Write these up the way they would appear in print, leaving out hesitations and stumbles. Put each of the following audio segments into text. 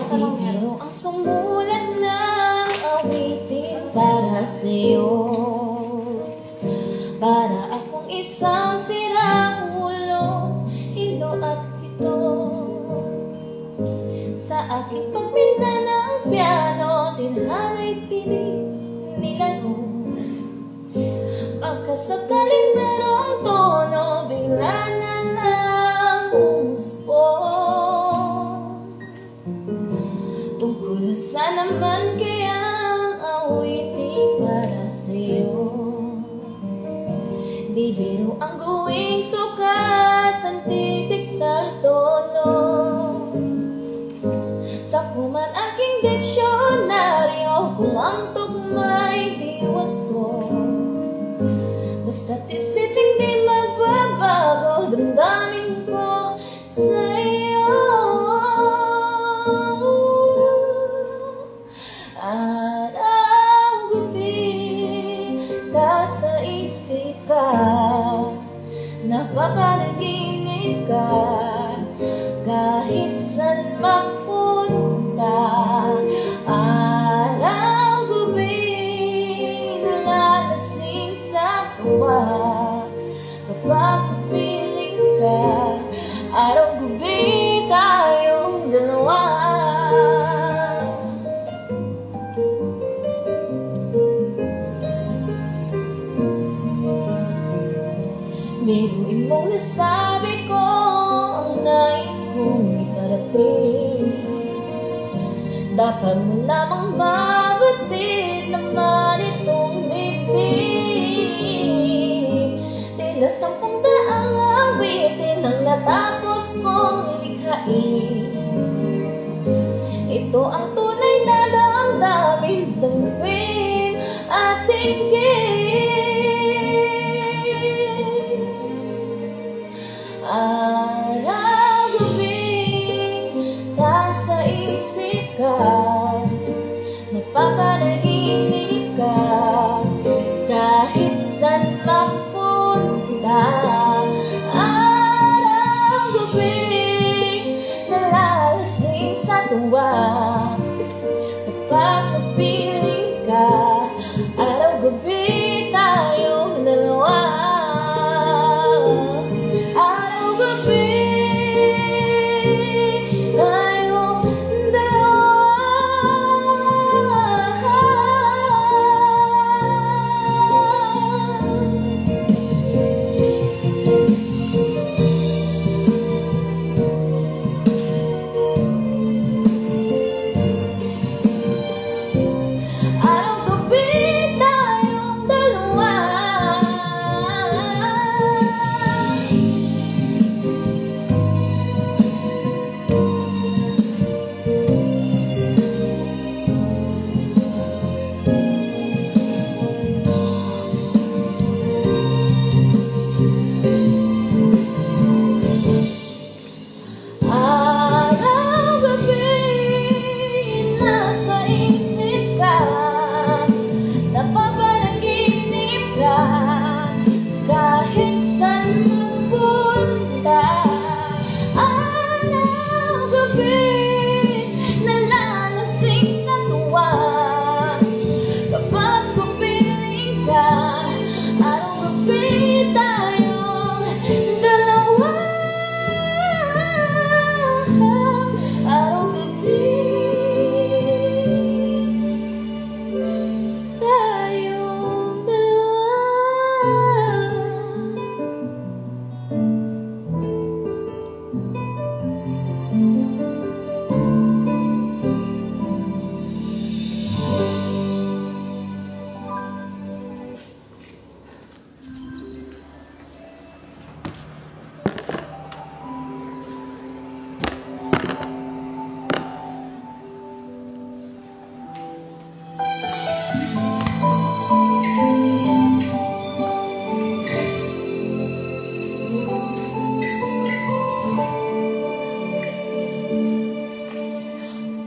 Bibiro ang sumulat ng awitin para sa'yo, para akong isang sirang ulo, hilo at pito. Sa aking pagpina ng piano, tinhanay tinig nilaro. Pagkasakaling merong tono, bigla na lang umusbong. Tungkol sa naman kayang awitin para sa'yo. Di biro ang gawing sukat ng titik sa tono. Sa kuman aking diksyonaryo, kulang tugmay di wasto. Basta't isipin di magbabago, damdamin ko sa'yo. Araw-gabi, nasa isip ka, napapanaginip ka, kahit saan mapunta. Araw-gabi, nalalasing sa tuwa, kapag piling ka. Araw-gabi, tayong dalawa. Biruin mong nasabi ko ang nais kong iparating. Dapat mo lamang mabatid naman itong dibdib. Tila 10 daang awitin ang natapos kong likhain. Ito ang tunay na damdamin, tanggapin at tingin. Araw-gabi, nasa isip ka, napapanaginip ka, kahit saan mapunta. Araw-gabi, nalalasing sa tuwa, kapag napiling ka. Araw-gabi, tayong dalawa.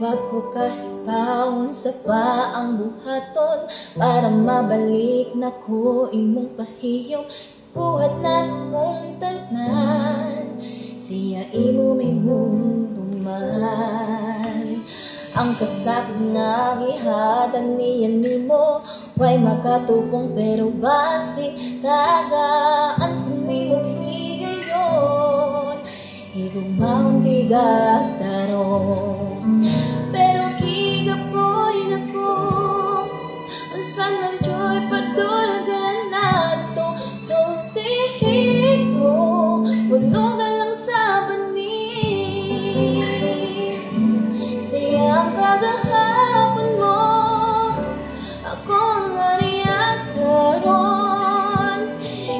Wag ko kahit paon sa paang buhaton, para mabalik na ko imong pahiyong buhat na kong tanan. Siya imo may mundo man. Ang kasakit nga gihatag niya nimo, way makatupong pero basi tagaan nimo higayon. Higumaw tigag tarong, pero kigapoy na ko. Unsan man joy patulagan nato, sultihin ko, bunugan lang sa bani. Siyang kagahapon mo, ako ang ariyak karon.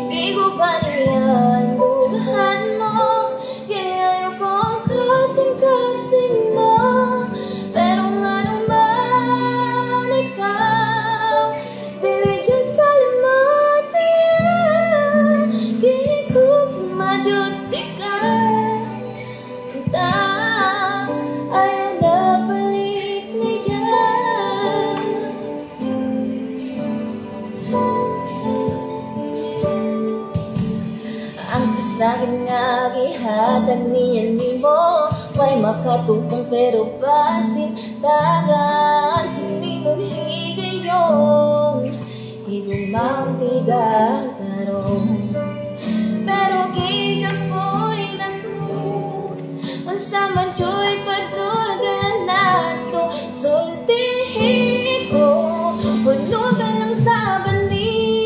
Di ko ba niyan bugahan mo, kaya kong kasing-kasing mo. Pero nga naman ikaw, dili dyan kalimot niya. Kaya ko majud ka, ayaw na balik niya. Ang kasakit nga gihatag niya nimo, may makatupong pero basin tagan nimo higayon. Higumaw tigag tarong, pero gigapoy na ko. Unsa man joy patulagan nato, sultihin ko, bunugan lang sa bani.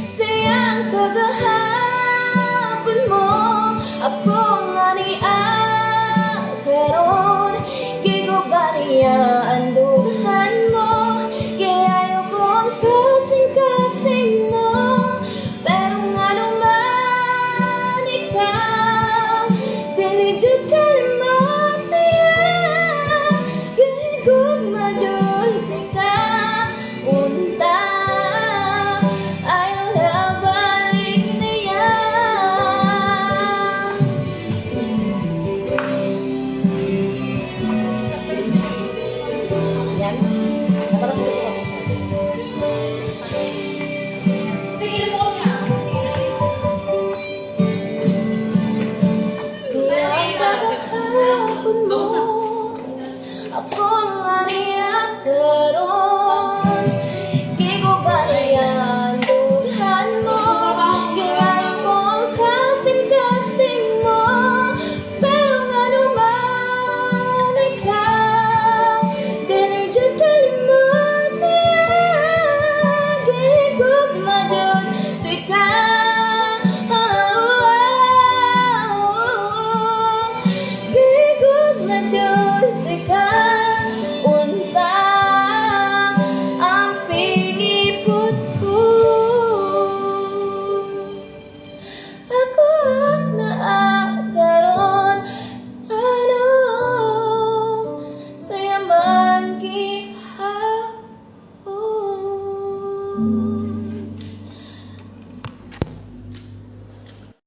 Siyang kagahapon mo, ako ang ariyak karon. Gigo ba niya ang dugahan mo, kaya ayaw kong kasing-kasing mo. Pero nga naman ikaw, dili dyan kalimot niya. Kaya kung majority ka, unta, ayaw na balik niya. Yan, naparapit ko kami sa atin. Siyang kagahapon mo,